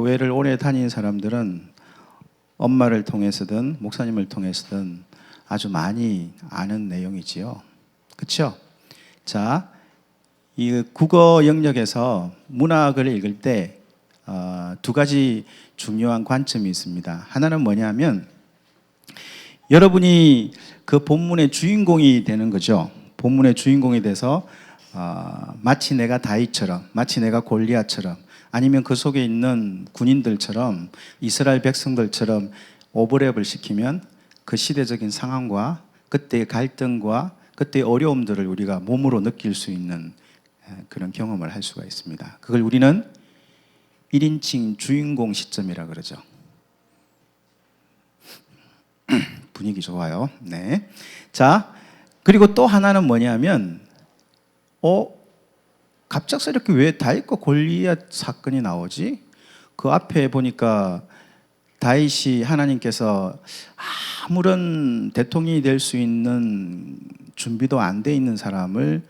교회를 오래 다닌 사람들은 엄마를 통해서든 목사님을 통해서든 아주 많이 아는 내용이지요. 그렇죠? 자, 이 국어 영역에서 문학을 읽을 때 두 가지 중요한 관점이 있습니다. 하나는 뭐냐면 여러분이 그 본문의 주인공이 되는 거죠. 본문의 주인공이 돼서 마치 내가 다윗처럼, 마치 내가 골리앗처럼, 아니면 그 속에 있는 군인들처럼, 이스라엘 백성들처럼 오버랩을 시키면 그 시대적인 상황과 그때의 갈등과 그때의 어려움들을 우리가 몸으로 느낄 수 있는 그런 경험을 할 수가 있습니다. 그걸 우리는 1인칭 주인공 시점이라 그러죠. 분위기 좋아요. 네. 자, 그리고 또 하나는 뭐냐면 갑작스럽게 왜 다윗과 골리앗 사건이 나오지? 그 앞에 보니까 다윗이 하나님께서 아무런 대통령이 될 수 있는 준비도 안 돼 있는 사람을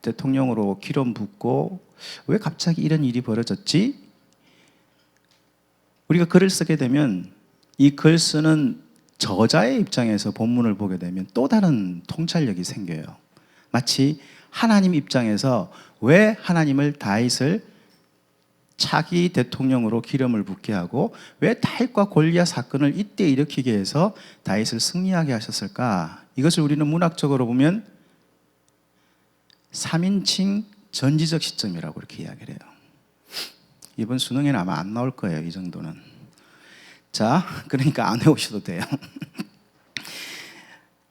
대통령으로 기름 붓고 왜 갑자기 이런 일이 벌어졌지? 우리가 글을 쓰게 되면 이 글 쓰는 저자의 입장에서 본문을 보게 되면 또 다른 통찰력이 생겨요. 마치 하나님 입장에서 왜 하나님을 다윗을 차기 대통령으로 기름을 붓게 하고 왜 다윗과 골리앗 사건을 이때 일으키게 해서 다윗을 승리하게 하셨을까? 이것을 우리는 문학적으로 보면 3인칭 전지적 시점이라고 이렇게 이야기를 해요. 이번 수능에는 아마 안 나올 거예요, 이 정도는. 자, 그러니까 안 해오셔도 돼요.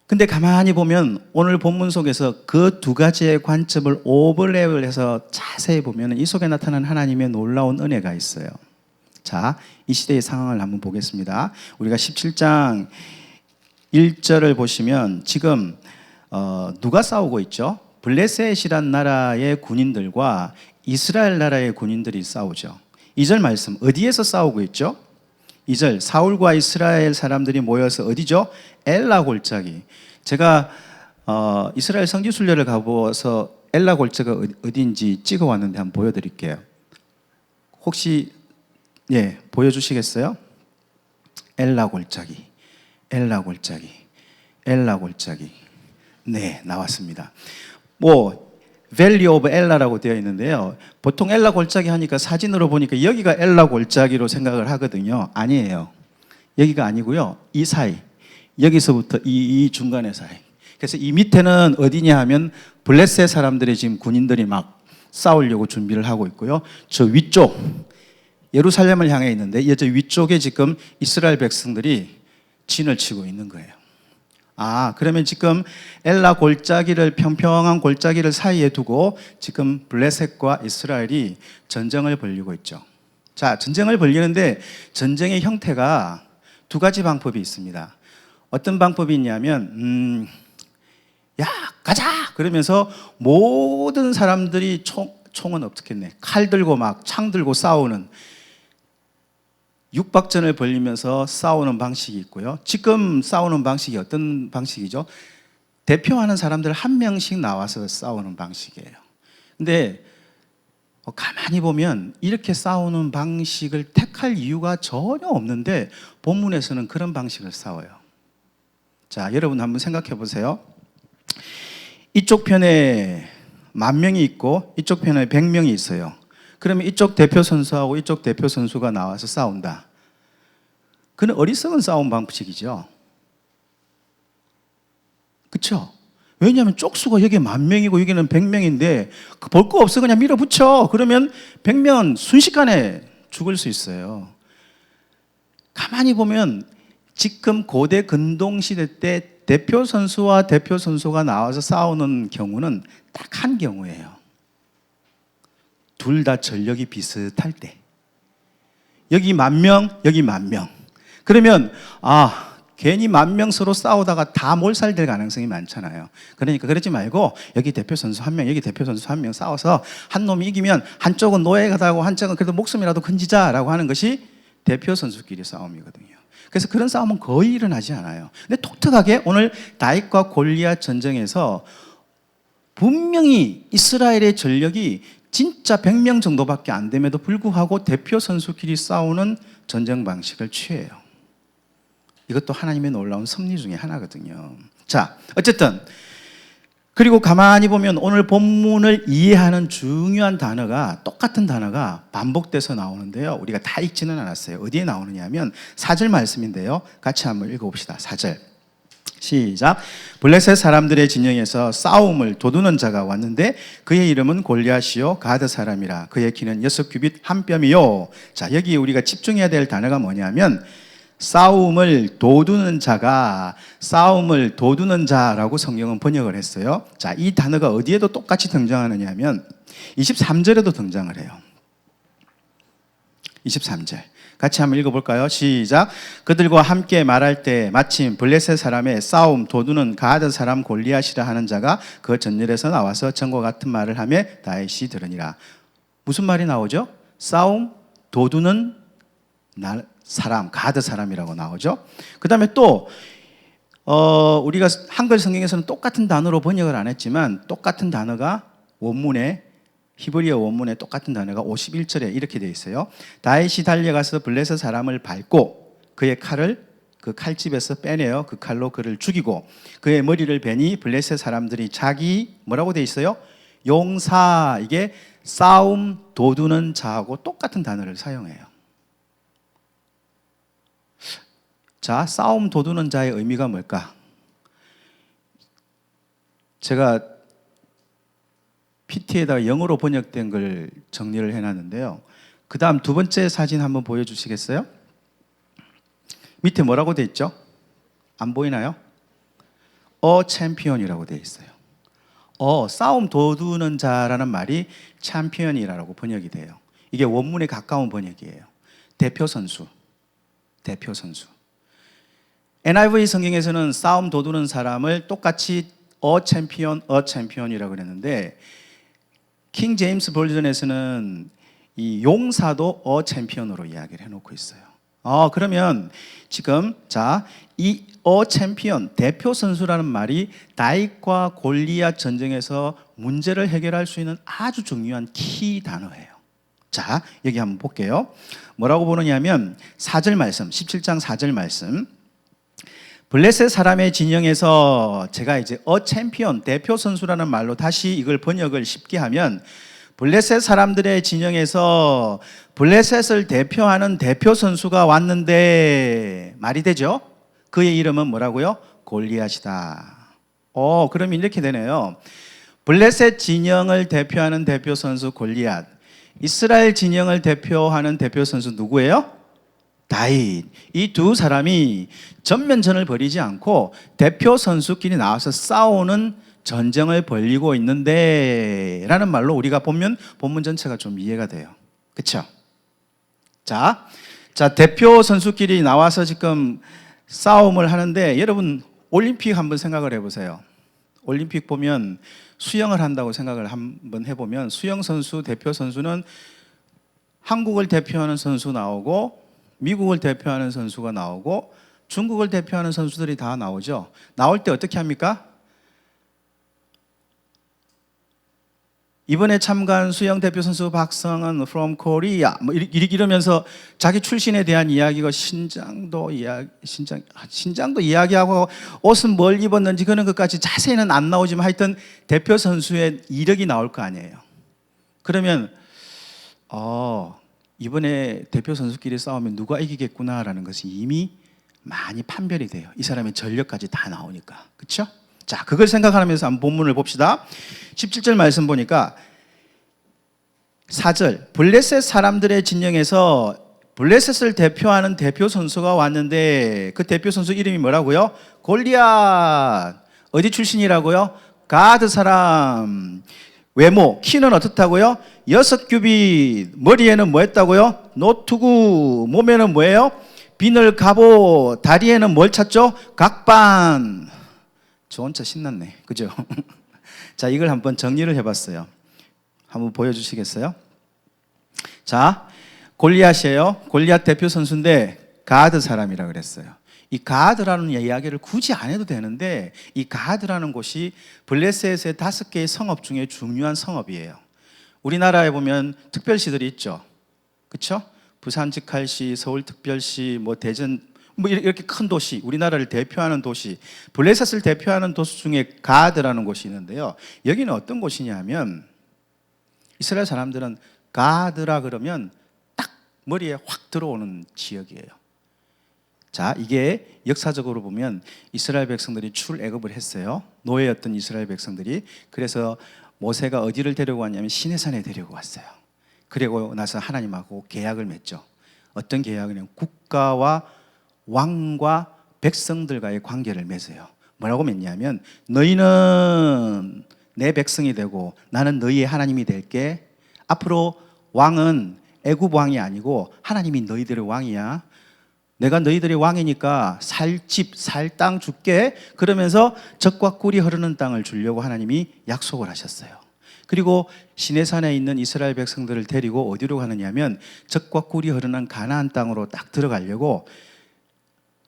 근데 가만히 보면 오늘 본문 속에서 그 두 가지의 관점을 오버랩을 해서 자세히 보면 이 속에 나타난 하나님의 놀라운 은혜가 있어요. 자, 이 시대의 상황을 한번 보겠습니다. 우리가 17장 1절을 보시면 지금 누가 싸우고 있죠? 블레셋이란 나라의 군인들과 이스라엘 나라의 군인들이 싸우죠. 2절 말씀 어디에서 싸우고 있죠? 2절 사울과 이스라엘 사람들이 모여서 어디죠? 엘라 골짜기. 제가 이스라엘 성지 순례를 가보서 엘라 골짜기가 어디인지 찍어 왔는데 한번 보여드릴게요. 혹시 보여주시겠어요? 엘라 골짜기, 엘라 골짜기, 엘라 골짜기. 네, 나왔습니다. 밸리 오브 엘라라고 되어 있는데요. 보통 엘라 골짜기 하니까 사진으로 보니까 여기가 엘라 골짜기로 생각을 하거든요. 아니에요. 여기가 아니고요. 이 사이, 여기서부터 이 중간의 사이. 그래서 이 밑에는 어디냐 하면 블레셋 사람들이 지금 군인들이 막 싸우려고 준비를 하고 있고요. 저 위쪽, 예루살렘을 향해 있는데 저 위쪽에 지금 이스라엘 백성들이 진을 치고 있는 거예요. 그러면 지금 엘라 골짜기를 평평한 골짜기를 사이에 두고 지금 블레셋과 이스라엘이 전쟁을 벌이고 있죠. 자, 전쟁을 벌이는데 전쟁의 형태가 두 가지 방법이 있습니다. 어떤 방법이 있냐면 야, 가자! 그러면서 모든 사람들이 총은 없겠네. 칼 들고 막 창 들고 싸우는 육박전을 벌리면서 싸우는 방식이 있고요. 지금 싸우는 방식이 어떤 방식이죠? 대표하는 사람들 한 명씩 나와서 싸우는 방식이에요. 근데 가만히 보면 이렇게 싸우는 방식을 택할 이유가 전혀 없는데 본문에서는 그런 방식을 싸워요. 자, 여러분 한번 생각해 보세요. 이쪽 편에 10,000명이 있고 이쪽 편에 100명이 있어요. 그러면 이쪽 대표 선수하고 이쪽 대표 선수가 나와서 싸운다. 그는 어리석은 싸움 방식이죠. 그렇죠? 왜냐하면 쪽수가 여기 10,000명이고 여기는 100명인데 볼 거 없어 그냥 밀어붙여. 그러면 100명은 순식간에 죽을 수 있어요. 가만히 보면 지금 고대 근동시대 때 대표 선수와 대표 선수가 나와서 싸우는 경우는 딱 한 경우예요. 둘 다 전력이 비슷할 때. 여기 10,000명, 여기 10,000명. 그러면 괜히 10,000명 서로 싸우다가 다 몰살될 가능성이 많잖아요. 그러니까 그러지 말고 여기 대표 선수 1명, 여기 대표 선수 1명 싸워서 한 놈이 이기면 한쪽은 노예가 되고 한쪽은 그래도 목숨이라도 건지자라고 하는 것이 대표 선수끼리 싸움이거든요. 그래서 그런 싸움은 거의 일어나지 않아요. 근데 독특하게 오늘 다윗과 골리앗 전쟁에서 분명히 이스라엘의 전력이 진짜 100명 정도밖에 안 됨에도 불구하고 대표 선수끼리 싸우는 전쟁 방식을 취해요. 이것도 하나님의 놀라운 섭리 중에 하나거든요. 자, 어쨌든 그리고 가만히 보면 오늘 본문을 이해하는 중요한 단어가, 똑같은 단어가 반복돼서 나오는데요. 우리가 다 읽지는 않았어요. 어디에 나오느냐 하면 4절 말씀인데요. 같이 한번 읽어봅시다. 4절 시작. 블레셋 사람들의 진영에서 싸움을 도두는 자가 왔는데 그의 이름은 골리앗이요 가드 사람이라. 그의 키는 6규빗 한 뼘이요. 자, 여기 우리가 집중해야 될 단어가 뭐냐면 싸움을 도두는 자가, 싸움을 도두는 자라고 성경은 번역을 했어요. 자, 이 단어가 어디에도 똑같이 등장하느냐 하면 23절에도 등장을 해요. 23절 같이 한번 읽어볼까요? 시작. 그들과 함께 말할 때 마침 블레셋 사람의 싸움 도두는 가드 사람 골리앗이라 하는 자가 그 전열에서 나와서 전과 같은 말을 하며 다윗이 들으니라. 무슨 말이 나오죠? 싸움 도두는 사람, 가드 사람이라고 나오죠. 그 다음에 또 우리가 한글 성경에서는 똑같은 단어로 번역을 안 했지만 똑같은 단어가 원문에, 히브리어 원문에 똑같은 단어가 51절에 이렇게 되어 있어요. 다윗이 달려가서 블레셋 사람을 밟고 그의 칼을 그 칼집에서 빼내어 그 칼로 그를 죽이고 그의 머리를 베니 블레셋 사람들이 자기 뭐라고 되어 있어요? 용사. 이게 싸움 도두는 자하고 똑같은 단어를 사용해요. 자, 싸움 도두는 자의 의미가 뭘까? 제가 PT에다가 영어로 번역된 걸 정리를 해놨는데요. 그 다음 두 번째 사진 한번 보여주시겠어요? 밑에 뭐라고 돼 있죠? 안 보이나요? 챔피언이라고 돼 있어요. 싸움 도두는 자라는 말이 챔피언이라고 번역이 돼요. 이게 원문에 가까운 번역이에요. 대표 선수. 대표 선수. NIV 성경에서는 싸움 도두는 사람을 똑같이 챔피언이라고 그랬는데 킹 제임스 버전에서는 이 용사도 챔피언으로 이야기를 해놓고 있어요. 그러면 지금 이 챔피언 대표 선수라는 말이 다윗과 골리앗 전쟁에서 문제를 해결할 수 있는 아주 중요한 키 단어예요. 자, 여기 한번 볼게요. 뭐라고 보느냐면 4절 말씀, 17장 4절 말씀. 블레셋 사람의 진영에서 제가 이제 챔피언 대표 선수라는 말로 다시 이걸 번역을 쉽게 하면 블레셋 사람들의 진영에서 블레셋을 대표하는 대표 선수가 왔는데 말이 되죠? 그의 이름은 뭐라고요? 골리앗이다. 그러면 이렇게 되네요. 블레셋 진영을 대표하는 대표 선수 골리앗. 이스라엘 진영을 대표하는 대표 선수 누구예요? 다윗. 이 두 사람이 전면전을 벌이지 않고 대표 선수끼리 나와서 싸우는 전쟁을 벌이고 있는데 라는 말로 우리가 보면 본문 전체가 좀 이해가 돼요. 그렇죠? 자, 대표 선수끼리 나와서 지금 싸움을 하는데 여러분 올림픽 한번 생각을 해보세요. 올림픽 보면 수영을 한다고 생각을 한번 해보면 수영 선수, 대표 선수는 한국을 대표하는 선수 나오고 미국을 대표하는 선수가 나오고 중국을 대표하는 선수들이 다 나오죠. 나올 때 어떻게 합니까? 이번에 참가한 수영 대표 선수 박성은 from Korea 이러면서 자기 출신에 대한 이야기가 신장도 이야기하고 옷은 뭘 입었는지 그런 것까지 자세히는 안 나오지만 하여튼 대표 선수의 이력이 나올 거 아니에요. 그러면 이번에 대표 선수끼리 싸우면 누가 이기겠구나라는 것이 이미 많이 판별이 돼요. 이 사람의 전력까지 다 나오니까. 그렇죠? 자, 그걸 생각하면서 한번 본문을 봅시다. 17절 말씀 보니까 4절 블레셋 사람들의 진영에서 블레셋을 대표하는 대표 선수가 왔는데 그 대표 선수 이름이 뭐라고요? 골리앗. 어디 출신이라고요? 가드 사람. 외모, 키는 어떻다고요? 6규빗. 머리에는 뭐 했다고요? 노투구. 몸에는 뭐예요? 비늘 갑옷. 다리에는 뭘 찼죠? 각반. 좋은 차 신났네. 그죠? 자, 이걸 한번 정리를 해봤어요. 한번 보여주시겠어요? 자, 골리앗이에요. 골리앗 대표 선수인데 가드 사람이라 그랬어요. 이 가드라는 이야기를 굳이 안 해도 되는데 이 가드라는 곳이 블레셋의 5개의 성읍 중에 중요한 성읍이에요. 우리나라에 보면 특별시들이 있죠. 그렇죠? 부산특활시, 서울특별시, 뭐 대전, 뭐 이렇게 큰 도시, 우리나라를 대표하는 도시, 블레셋을 대표하는 도시 중에 가드라는 곳이 있는데요. 여기는 어떤 곳이냐면 이스라엘 사람들은 가드라 그러면 딱 머리에 확 들어오는 지역이에요. 자, 이게 역사적으로 보면 이스라엘 백성들이 출애굽을 했어요. 노예였던 이스라엘 백성들이. 그래서 모세가 어디를 데리고 왔냐면 시내산에 데리고 왔어요. 그리고 나서 하나님하고 계약을 맺죠. 어떤 계약이냐면 국가와 왕과 백성들과의 관계를 맺어요. 뭐라고 맺냐면 너희는 내 백성이 되고 나는 너희의 하나님이 될게. 앞으로 왕은 애굽 왕이 아니고 하나님이 너희들의 왕이야. 내가 너희들의 왕이니까 살 집, 살 땅 줄게. 그러면서 젖과 꿀이 흐르는 땅을 주려고 하나님이 약속을 하셨어요. 그리고 시내산에 있는 이스라엘 백성들을 데리고 어디로 가느냐면 젖과 꿀이 흐르는 가나안 땅으로 딱 들어가려고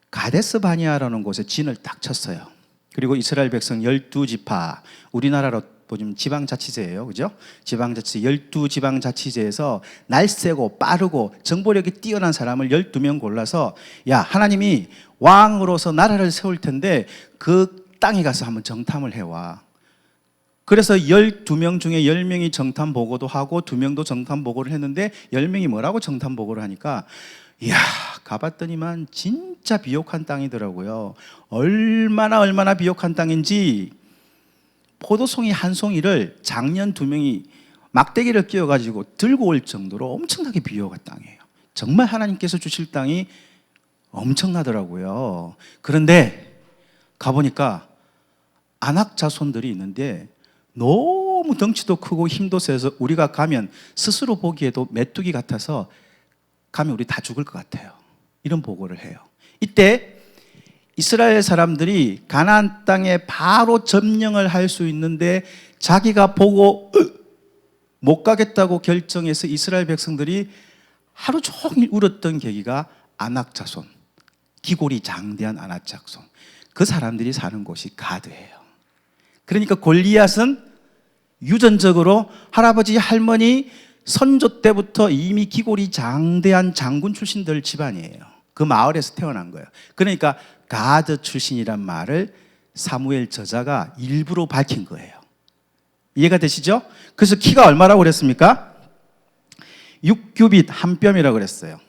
가데스 바니아라는 곳에 진을 딱 쳤어요. 그리고 이스라엘 백성 12지파, 우리나라로 보면 지방자치제예요. 그죠? 지방자치 12지방자치제에서 날쌔고 빠르고 정보력이 뛰어난 사람을 12명 골라서 야, 하나님이 왕으로서 나라를 세울 텐데 그 땅에 가서 한번 정탐을 해와. 그래서 12명 중에 10명이 정탐 보고도 하고 2명도 정탐 보고를 했는데 10명이 뭐라고 정탐 보고를 하니까 이야, 가봤더니만 진짜 비옥한 땅이더라고요. 얼마나 비옥한 땅인지 포도송이 한 송이를 장년 2명이 막대기를 끼워가지고 들고 올 정도로 엄청나게 비옥한 땅이에요. 정말 하나님께서 주실 땅이 엄청나더라고요. 그런데 가보니까 안악 자손들이 있는데 너무 덩치도 크고 힘도 세서 우리가 가면 스스로 보기에도 메뚜기 같아서 가면 우리 다 죽을 것 같아요. 이런 보고를 해요. 이때 이스라엘 사람들이 가나안 땅에 바로 점령을 할 수 있는데 자기가 보고 못 가겠다고 결정해서 이스라엘 백성들이 하루 종일 울었던 계기가 안악 자손, 기골이 장대한 안악 자손, 그 사람들이 사는 곳이 가드예요. 그러니까 골리앗은 유전적으로 할아버지, 할머니, 선조 때부터 이미 기골이 장대한 장군 출신들 집안이에요. 그 마을에서 태어난 거예요. 그러니까 가드 출신이란 말을 사무엘 저자가 일부러 밝힌 거예요. 이해가 되시죠? 그래서 키가 얼마라고 그랬습니까? 6규빗 한 뼘이라고 그랬어요.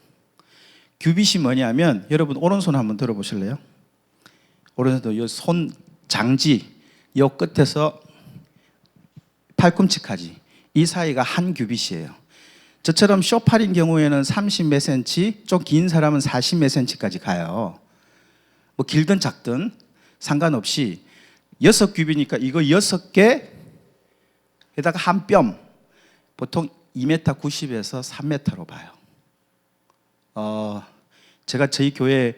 규빗이 뭐냐면 여러분 오른손 한번 들어보실래요? 오른손도 이 손 장지 이 끝에서 팔꿈치까지 이 사이가 한 규빗이에요. 저처럼 쇼팔인 경우에는 30 몇 센치, 좀 긴 사람은 40 몇 센치까지 가요. 뭐 길든 작든 상관없이 6규빗이니까 이거 6개에다가 한 뼘, 보통 2m 90에서 3m로 봐요. 제가 저희 교회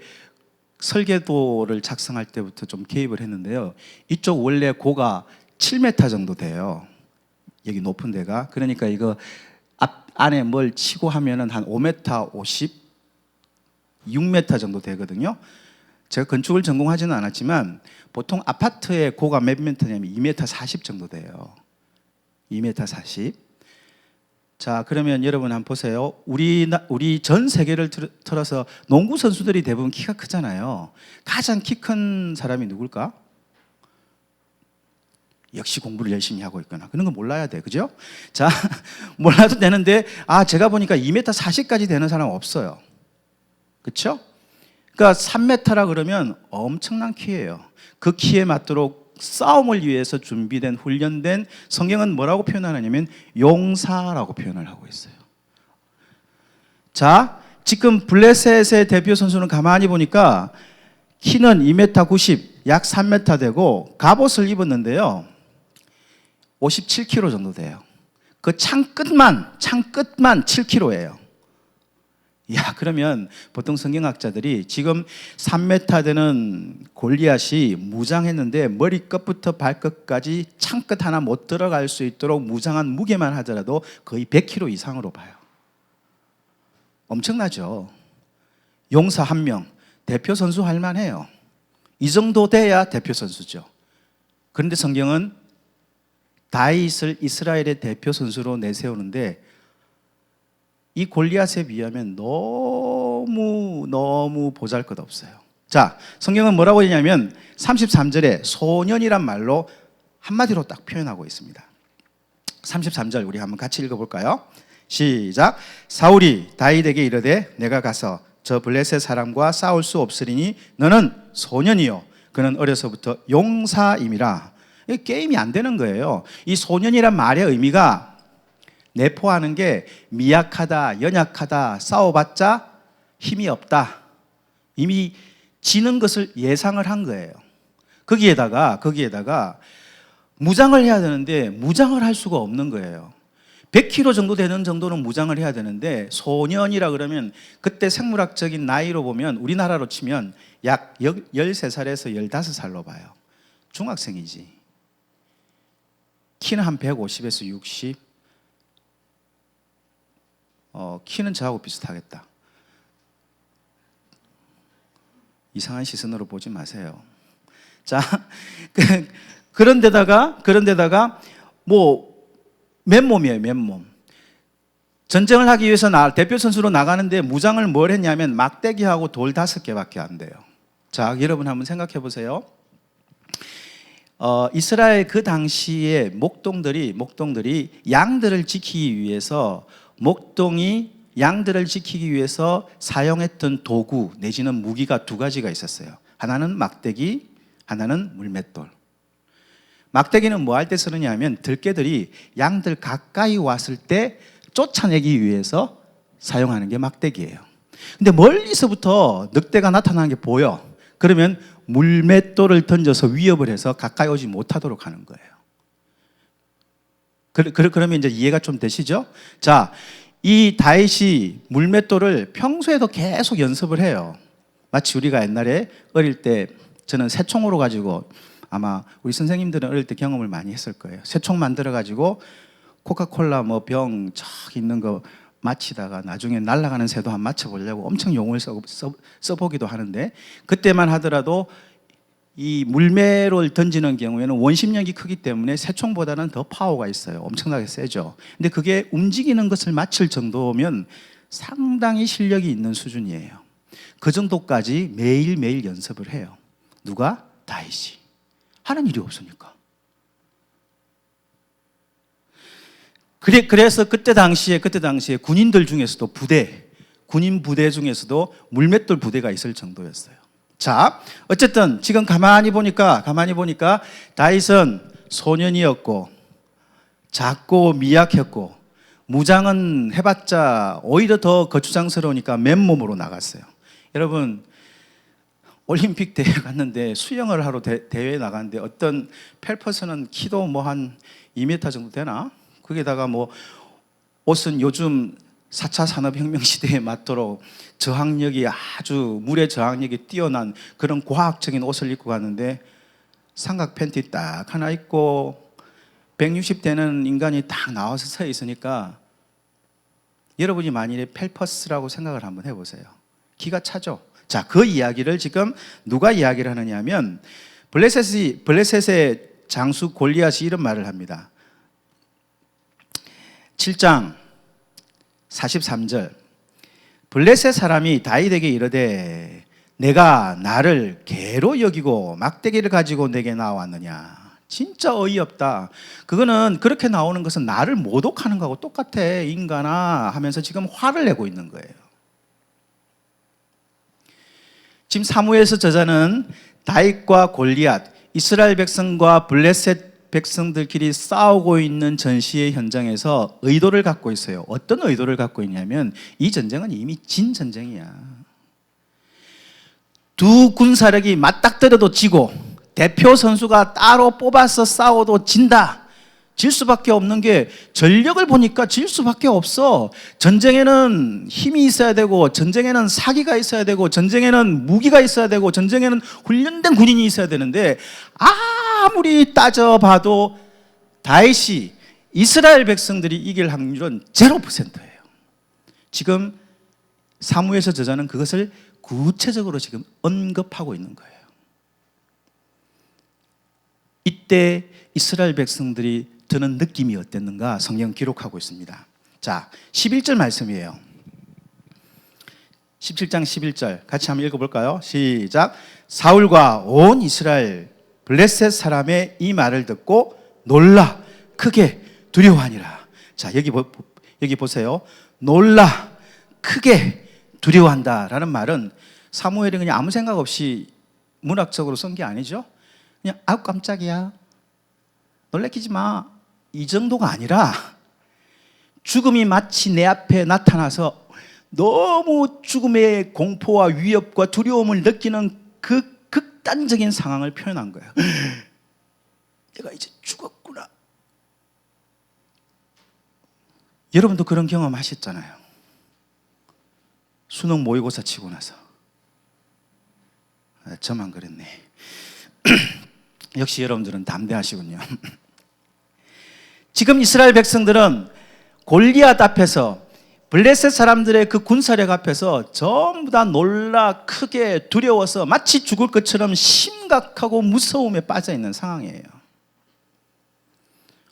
설계도를 작성할 때부터 좀 개입을 했는데요. 이쪽 원래 고가 7m 정도 돼요. 여기 높은 데가. 그러니까 이거 안에 뭘 치고 하면은 한 5m 50, 6m 정도 되거든요. 제가 건축을 전공하지는 않았지만 보통 아파트의 고가 몇 미터냐면 2m 40 정도 돼요. 2m 40. 자, 그러면 여러분 한번 보세요. 우리 전 세계를 틀어서 농구 선수들이 대부분 키가 크잖아요. 가장 키 큰 사람이 누굴까? 역시 공부를 열심히 하고 있거나 그런 거 몰라야 돼. 그죠? 자, 몰라도 되는데 제가 보니까 2m 40까지 되는 사람 없어요. 그렇죠? 그러니까 3m라 그러면 엄청난 키예요. 그 키에 맞도록 싸움을 위해서 준비된 훈련된 성경은 뭐라고 표현하냐면 용사라고 표현을 하고 있어요. 자, 지금 블레셋의 대표 선수는 가만히 보니까 키는 2m 90, 약 3m 되고 갑옷을 입었는데요. 57kg 정도 돼요. 그 창 끝만 7kg예요. 야, 그러면 보통 성경학자들이 지금 3m 되는 골리앗이 무장했는데 머리끝부터 발끝까지 창끝 하나 못 들어갈 수 있도록 무장한 무게만 하더라도 거의 100kg 이상으로 봐요. 엄청나죠? 용사 한 명, 대표 선수 할 만해요. 이 정도 돼야 대표 선수죠. 그런데 성경은 다윗을 이스라엘의 대표 선수로 내세우는데 이 골리앗에 비하면 너무 보잘것없어요. 자, 성경은 뭐라고 했냐면 33절에 소년이란 말로 한마디로 딱 표현하고 있습니다. 33절 우리 한번 같이 읽어볼까요? 시작. 사울이 다윗에게 이르되 내가 가서 저 블레셋 사람과 싸울 수 없으리니 너는 소년이요 그는 어려서부터 용사임이라. 이 게임이 안 되는 거예요. 이 소년이란 말의 의미가 내포하는 게 미약하다, 연약하다, 싸워봤자 힘이 없다. 이미 지는 것을 예상을 한 거예요. 거기에다가 무장을 해야 되는데 무장을 할 수가 없는 거예요. 100kg 정도 되는 정도는 무장을 해야 되는데 소년이라 그러면 그때 생물학적인 나이로 보면 우리나라로 치면 약 13살에서 15살로 봐요. 중학생이지. 키는 한 150에서 60. 키는 저하고 비슷하겠다. 이상한 시선으로 보지 마세요. 자, 그런데다가 뭐 맨몸이에요, 맨몸. 전쟁을 하기 위해서 대표 선수로 나가는데 무장을 뭘 했냐면 막대기하고 돌 5개밖에 안 돼요. 자, 여러분 한번 생각해 보세요. 이스라엘 그 당시에 목동들이 양들을 지키기 위해서 양들을 지키기 위해서 사용했던 도구 내지는 무기가 2가지가 있었어요. 하나는 막대기, 하나는 물맷돌. 막대기는 뭐 할 때 쓰느냐 하면 들개들이 양들 가까이 왔을 때 쫓아내기 위해서 사용하는 게 막대기예요. 근데 멀리서부터 늑대가 나타나는 게 보여. 그러면 물맷돌을 던져서 위협을 해서 가까이 오지 못하도록 하는 거예요. 그러면 이제 이해가 좀 되시죠? 자, 이 다윗이 물맷돌을 평소에도 계속 연습을 해요. 마치 우리가 옛날에 어릴 때 저는 새총으로 가지고 아마 우리 선생님들은 어릴 때 경험을 많이 했을 거예요. 새총 만들어 가지고 코카콜라 뭐 병 쫙 있는 거 맞히다가 나중에 날아가는 새도 한번 맞춰보려고 엄청 용을 써보기도 하는데 그때만 하더라도 이 물매를 던지는 경우에는 원심력이 크기 때문에 새총보다는 더 파워가 있어요. 엄청나게 세죠. 근데 그게 움직이는 것을 맞출 정도면 상당히 실력이 있는 수준이에요. 그 정도까지 매일매일 연습을 해요. 누가? 다윗이. 하는 일이 없으니까. 그래서 그때 당시에 군인들 중에서도 군인 부대 중에서도 물맷돌 부대가 있을 정도였어요. 자, 어쨌든 지금 가만히 보니까 다윗은 소년이었고 작고 미약했고 무장은 해봤자 오히려 더 거추장스러우니까 맨몸으로 나갔어요. 여러분 올림픽 대회 갔는데 수영을 하러 대회에 나갔는데 어떤 펠퍼스는 키도 뭐 한 2m 정도 되나? 거기다가 뭐 옷은 요즘 4차 산업혁명 시대에 맞도록 저항력이 아주 물의 저항력이 뛰어난 그런 과학적인 옷을 입고 갔는데 삼각 팬티 딱 하나 입고 160대는 인간이 딱 나와서 서 있으니까 여러분이 만일에 펠퍼스라고 생각을 한번 해보세요. 기가 차죠. 자, 그 이야기를 지금 누가 이야기를 하느냐 하면 블레셋의 장수 골리앗이 이런 말을 합니다. 7장 43절 블레셋 사람이 다윗에게 이르되 내가 나를 개로 여기고 막대기를 가지고 내게 나왔느냐. 진짜 어이없다. 그거는 그렇게 나오는 것은 나를 모독하는 거하고 똑같아 인간아 하면서 지금 화를 내고 있는 거예요. 지금 사무엘서 저자는 다윗과 골리앗, 이스라엘 백성과 블레셋 백성들끼리 싸우고 있는 전시의 현장에서 의도를 갖고 있어요. 어떤 의도를 갖고 있냐면 이 전쟁은 이미 진 전쟁이야. 두 군사력이 맞닥뜨려도 지고 대표 선수가 따로 뽑아서 싸워도 진다. 질 수밖에 없는 게 전력을 보니까 질 수밖에 없어. 전쟁에는 힘이 있어야 되고 전쟁에는 사기가 있어야 되고 전쟁에는 무기가 있어야 되고 전쟁에는 훈련된 군인이 있어야 되는데 아무리 따져봐도 다윗이 이스라엘 백성들이 이길 확률은 0%예요. 지금 사무엘서 저자는 그것을 구체적으로 지금 언급하고 있는 거예요. 이때 이스라엘 백성들이 드는 느낌이 어땠는가 성경 기록하고 있습니다. 자, 11절 말씀이에요. 17장 11절 같이 한번 읽어볼까요? 시작. 사울과 온 이스라엘 블레셋 사람의 이 말을 듣고 놀라 크게 두려워하니라. 자, 여기 보세요. 놀라 크게 두려워한다라는 말은 사무엘이 그냥 아무 생각 없이 문학적으로 쓴 게 아니죠. 그냥 아우 깜짝이야, 놀래키지 마, 이 정도가 아니라 죽음이 마치 내 앞에 나타나서 너무 죽음의 공포와 위협과 두려움을 느끼는 그 극단적인 상황을 표현한 거예요. 내가 이제 죽었구나. 여러분도 그런 경험 하셨잖아요. 수능 모의고사 치고 나서. 저만 그랬네. 역시 여러분들은 담대하시군요. 지금 이스라엘 백성들은 골리앗 앞에서, 블레셋 사람들의 그 군사력 앞에서 전부 다 놀라 크게 두려워서 마치 죽을 것처럼 심각하고 무서움에 빠져 있는 상황이에요.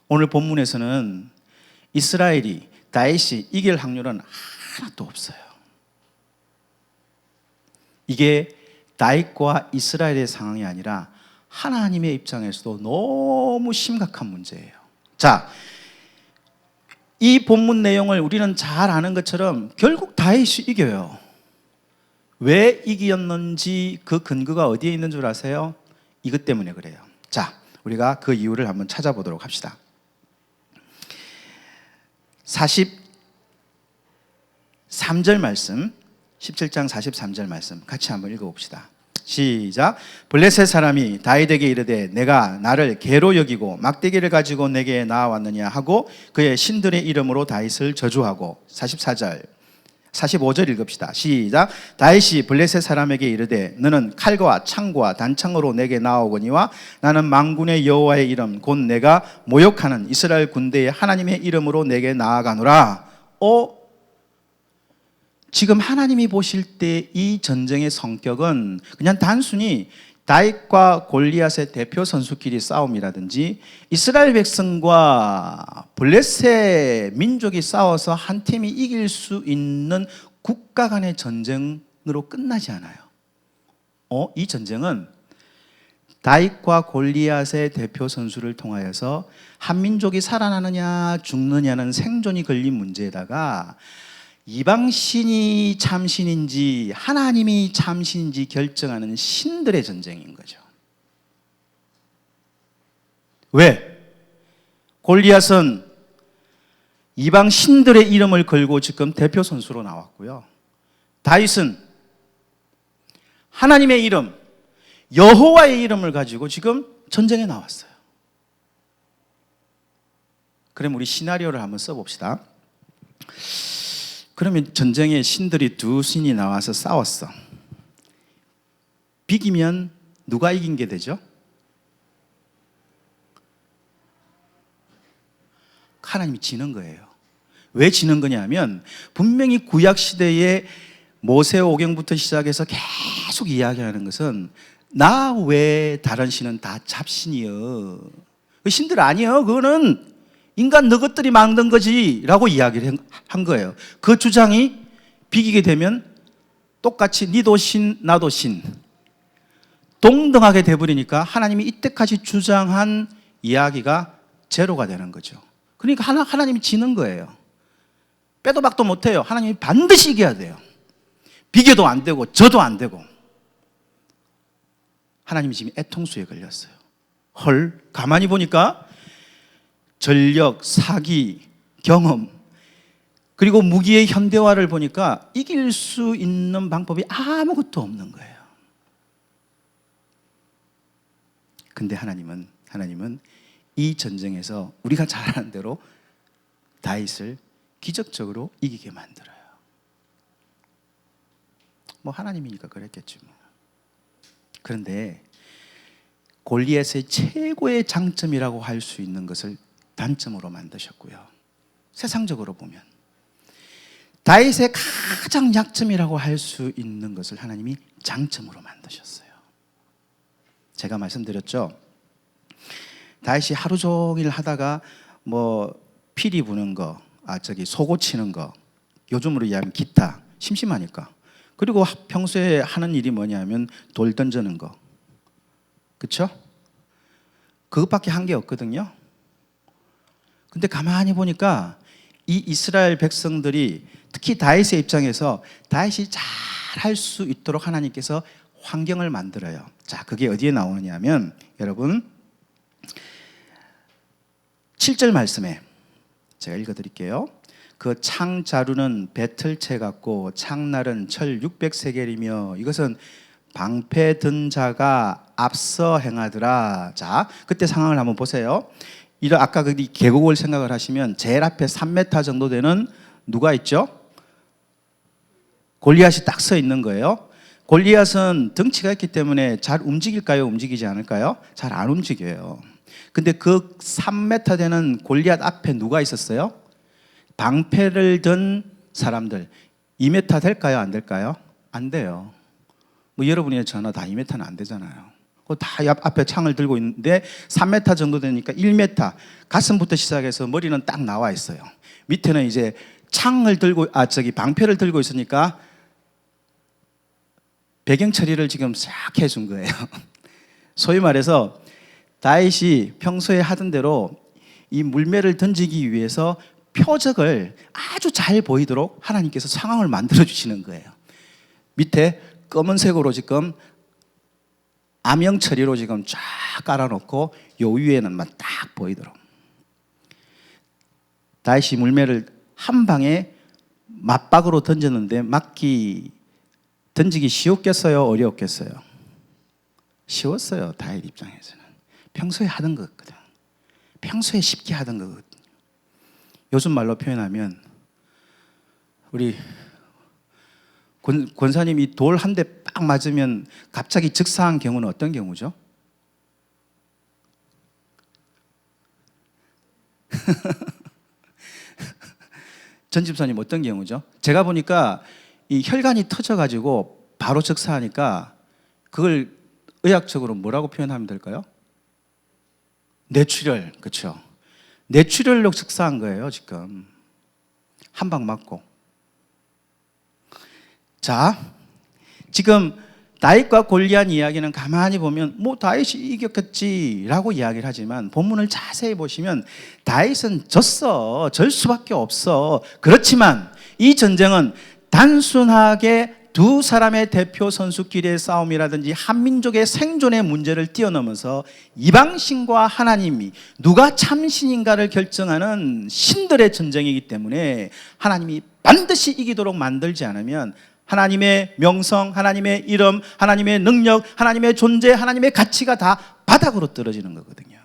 오늘 본문에서는 이스라엘이 다윗이 이길 확률은 하나도 없어요. 이게 다윗과 이스라엘의 상황이 아니라 하나님의 입장에서도 너무 심각한 문제예요. 자, 이 본문 내용을 우리는 잘 아는 것처럼 결국 다윗이 이겨요. 왜 이겼는지 그 근거가 어디에 있는 줄 아세요? 이것 때문에 그래요. 자, 우리가 그 이유를 한번 찾아보도록 합시다. 43절 말씀, 17장 43절 말씀 같이 한번 읽어봅시다. 시작. 블레셋 사람이 다윗에게 이르되 내가 나를 개로 여기고 막대기를 가지고 내게 나아왔느냐 하고 그의 신들의 이름으로 다윗을 저주하고. 44절 45절 읽읍시다. 시작. 다윗이 블레셋 사람에게 이르되 너는 칼과 창과 단창으로 내게 나오거니와 나는 만군의 여호와의 이름 곧 내가 모욕하는 이스라엘 군대의 하나님의 이름으로 내게 나아가노라. 지금 하나님이 보실 때 이 전쟁의 성격은 그냥 단순히 다윗과 골리앗의 대표 선수끼리 싸움이라든지 이스라엘 백성과 블레셋 민족이 싸워서 한 팀이 이길 수 있는 국가 간의 전쟁으로 끝나지 않아요. 이 전쟁은 다윗과 골리앗의 대표 선수를 통하여서 한 민족이 살아나느냐 죽느냐는 생존이 걸린 문제에다가 이방신이 참신인지 하나님이 참신인지 결정하는 신들의 전쟁인 거죠. 왜? 골리앗은 이방 신들의 이름을 걸고 지금 대표 선수로 나왔고요. 다윗은 하나님의 이름, 여호와의 이름을 가지고 지금 전쟁에 나왔어요. 그럼 우리 시나리오를 한번 써봅시다. 그러면 전쟁에 신들이 두 신이 나와서 싸웠어. 비기면 누가 이긴 게 되죠? 하나님이 지는 거예요. 왜 지는 거냐면 분명히 구약시대에 모세오경부터 시작해서 계속 이야기하는 것은 나 외에 다른 신은 다 잡신이여. 그 신들 아니에요. 그거는 인간 너것들이 만든 거지 라고 이야기를 한 거예요. 그 주장이 비기게 되면 똑같이 니도 신 나도 신 동등하게 돼버리니까 하나님이 이때까지 주장한 이야기가 제로가 되는 거죠. 그러니까 하나님이 지는 거예요. 빼도 박도 못해요. 하나님이 반드시 이겨야 돼요. 비교도 안 되고 져도 안 되고. 하나님이 지금 애통수에 걸렸어요. 헐, 가만히 보니까 전력, 사기, 경험 그리고 무기의 현대화를 보니까 이길 수 있는 방법이 아무것도 없는 거예요. 근데 하나님은 이 전쟁에서 우리가 잘 아는 대로 다윗을 기적적으로 이기게 만들어요. 뭐 하나님이니까 그랬겠지 뭐. 그런데 골리앗의 최고의 장점이라고 할 수 있는 것을 단점으로 만드셨고요. 세상적으로 보면 다윗의 가장 약점이라고 할 수 있는 것을 하나님이 장점으로 만드셨어요. 제가 말씀드렸죠. 다윗이 하루 종일 하다가 뭐 피리 부는 거, 소고 치는 거, 요즘으로 이야기하면 기타, 심심하니까. 그리고 평소에 하는 일이 뭐냐면 돌 던지는 거, 그렇죠? 그것밖에 한 게 없거든요. 근데 가만히 보니까 이 이스라엘 백성들이 특히 다윗의 입장에서 다윗이 잘 할 수 있도록 하나님께서 환경을 만들어요. 자, 그게 어디에 나오느냐면 여러분 7절 말씀에 제가 읽어드릴게요. 그 창자루는 배틀채 같고 창날은 철 600세겔이며 이것은 방패 든 자가 앞서 행하더라. 자, 그때 상황을 한번 보세요. 아까 그 계곡을 생각을 하시면 제일 앞에 3m 정도 되는 누가 있죠? 골리앗이 딱 서 있는 거예요. 골리앗은 덩치가 있기 때문에 잘 움직일까요? 움직이지 않을까요? 잘 안 움직여요. 근데 그 3m 되는 골리앗 앞에 누가 있었어요? 방패를 든 사람들. 2m 될까요? 안 될까요? 안 돼요. 뭐 여러분이나 저나 다 2m는 안 되잖아요. 다 앞에 창을 들고 있는데 3m 정도 되니까 1m, 가슴부터 시작해서 머리는 딱 나와 있어요. 밑에는 이제 창을 들고 방패를 들고 있으니까 배경 처리를 지금 싹 해준 거예요. 소위 말해서 다윗이 평소에 하던 대로 이 물매를 던지기 위해서 표적을 아주 잘 보이도록 하나님께서 상황을 만들어 주시는 거예요. 밑에 검은색으로 지금 암영 처리로 지금 쫙 깔아놓고 요 위에는 딱 보이도록. 다윗이 물매를 한 방에 맞박으로 던졌는데 던지기 쉬웠겠어요? 어려웠겠어요? 쉬웠어요. 다윗 입장에서는. 평소에 하던 거거든. 평소에 쉽게 하던 거거든. 요즘 말로 표현하면 우리 권사님이 돌 한 대 빡 맞으면 갑자기 즉사한 경우는 어떤 경우죠? 전 집사님 어떤 경우죠? 제가 보니까 이 혈관이 터져가지고 바로 즉사하니까 그걸 의학적으로 뭐라고 표현하면 될까요? 뇌출혈, 그렇죠? 뇌출혈로 즉사한 거예요, 지금. 한 방 맞고. 자, 지금 다윗과 골리앗 이야기는 가만히 보면 뭐 다윗이 이겼겠지라고 이야기를 하지만 본문을 자세히 보시면 다윗은 질 수밖에 없어. 그렇지만 이 전쟁은 단순하게 두 사람의 대표 선수끼리의 싸움이라든지 한 민족의 생존의 문제를 뛰어넘어서 이방신과 하나님이 누가 참신인가를 결정하는 신들의 전쟁이기 때문에 하나님이 반드시 이기도록 만들지 않으면 하나님의 명성, 하나님의 이름, 하나님의 능력, 하나님의 존재, 하나님의 가치가 다 바닥으로 떨어지는 거거든요.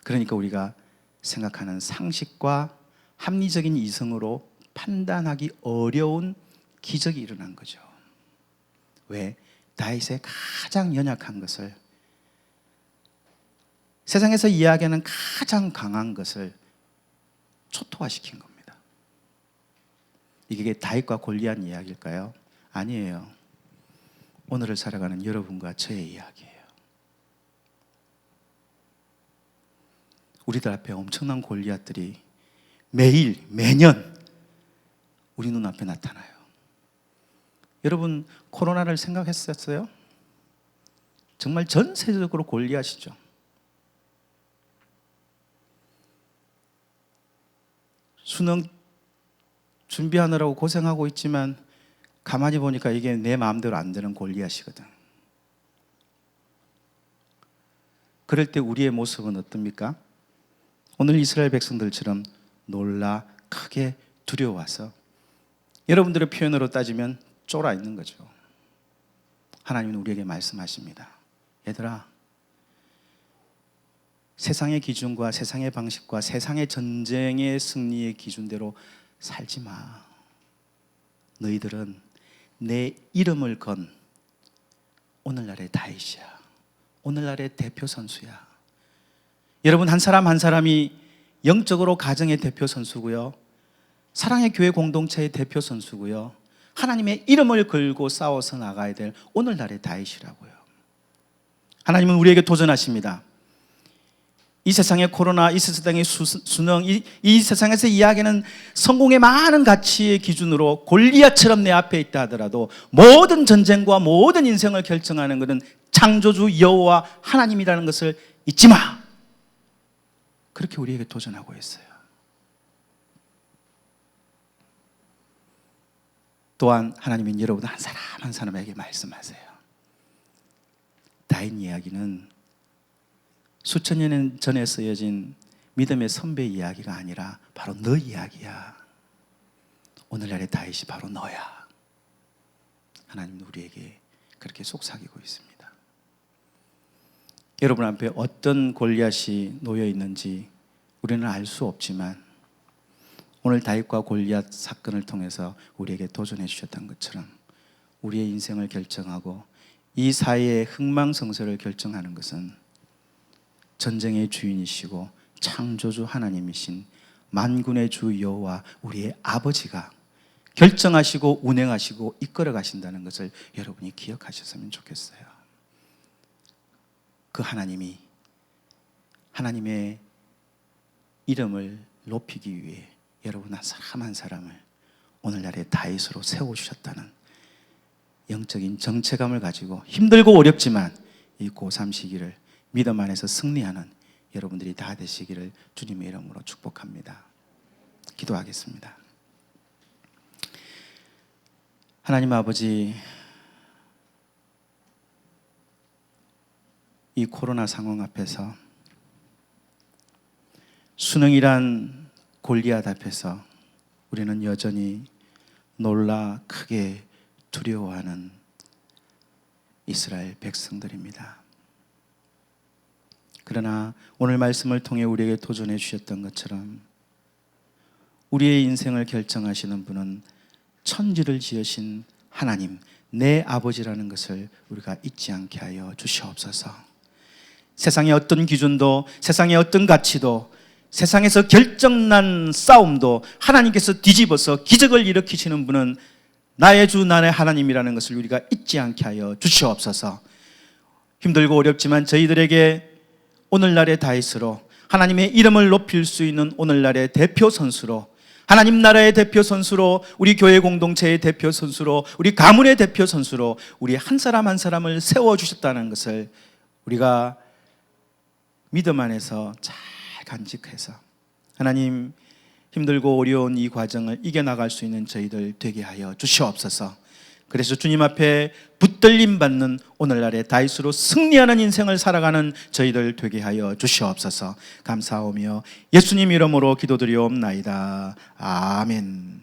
그러니까 우리가 생각하는 상식과 합리적인 이성으로 판단하기 어려운 기적이 일어난 거죠. 왜? 다윗의 가장 연약한 것을, 세상에서 이야기하는 가장 강한 것을 초토화시킨 겁니다. 이게 다윗과 골리앗 이야기일까요? 아니에요. 오늘을 살아가는 여러분과 저의 이야기예요. 우리들 앞에 엄청난 골리앗들이 매일, 매년 우리 눈앞에 나타나요. 여러분, 코로나를 생각했었어요? 정말 전 세계적으로 골리앗이죠. 수능 준비하느라고 고생하고 있지만 가만히 보니까 이게 내 마음대로 안 되는 골리앗이거든. 그럴 때 우리의 모습은 어떻습니까? 오늘 이스라엘 백성들처럼 놀라 크게 두려워서 여러분들의 표현으로 따지면 쫄아 있는 거죠. 하나님은 우리에게 말씀하십니다. 얘들아, 세상의 기준과 세상의 방식과 세상의 전쟁의 승리의 기준대로 살지 마. 너희들은 내 이름을 건 오늘날의 다윗이야. 오늘날의 대표 선수야. 여러분, 한 사람 한 사람이 영적으로 가정의 대표 선수고요, 사랑의 교회 공동체의 대표 선수고요, 하나님의 이름을 걸고 싸워서 나가야 될 오늘날의 다윗이라고요. 하나님은 우리에게 도전하십니다. 이 세상의 코로나, 이 세상의 수능, 이 세상에서 이야기하는 성공의 많은 가치의 기준으로 골리앗처럼 내 앞에 있다 하더라도 모든 전쟁과 모든 인생을 결정하는 것은 창조주 여호와 하나님이라는 것을 잊지 마. 그렇게 우리에게 도전하고 있어요. 또한 하나님은 여러분 한 사람 한 사람에게 말씀하세요. 다윗 이야기는 수천 년 전에 쓰여진 믿음의 선배 이야기가 아니라 바로 너 이야기야. 오늘날의 다윗이 바로 너야. 하나님은 우리에게 그렇게 속삭이고 있습니다. 여러분 앞에 어떤 골리앗이 놓여 있는지 우리는 알 수 없지만 오늘 다윗과 골리앗 사건을 통해서 우리에게 도전해 주셨던 것처럼 우리의 인생을 결정하고 이 사회의 흥망성쇠를 결정하는 것은 전쟁의 주인이시고 창조주 하나님이신 만군의 주 여호와 우리의 아버지가 결정하시고 운행하시고 이끌어 가신다는 것을 여러분이 기억하셨으면 좋겠어요. 그 하나님이 하나님의 이름을 높이기 위해 여러분 한 사람 한 사람을 오늘날의 다윗으로 세워주셨다는 영적인 정체감을 가지고 힘들고 어렵지만 이 고3 시기를 믿음 안에서 승리하는 여러분들이 다 되시기를 주님의 이름으로 축복합니다. 기도하겠습니다. 하나님 아버지, 이 코로나 상황 앞에서 수능이란 골리앗 앞에서 우리는 여전히 놀라 크게 두려워하는 이스라엘 백성들입니다. 그러나 오늘 말씀을 통해 우리에게 도전해 주셨던 것처럼 우리의 인생을 결정하시는 분은 천지를 지으신 하나님, 내 아버지라는 것을 우리가 잊지 않게 하여 주시옵소서. 세상의 어떤 기준도, 세상의 어떤 가치도, 세상에서 결정난 싸움도 하나님께서 뒤집어서 기적을 일으키시는 분은 나의 주 나의 하나님이라는 것을 우리가 잊지 않게 하여 주시옵소서. 힘들고 어렵지만 저희들에게 오늘날의 다윗으로 하나님의 이름을 높일 수 있는 오늘날의 대표 선수로, 하나님 나라의 대표 선수로, 우리 교회 공동체의 대표 선수로, 우리 가문의 대표 선수로 우리 한 사람 한 사람을 세워주셨다는 것을 우리가 믿음 안에서 잘 간직해서 하나님 힘들고 어려운 이 과정을 이겨나갈 수 있는 저희들 되게 하여 주시옵소서. 그래서 주님 앞에 붙들림 받는 오늘날의 다윗으로 승리하는 인생을 살아가는 저희들 되게 하여 주시옵소서. 감사하며 예수님 이름으로 기도드리옵나이다. 아멘.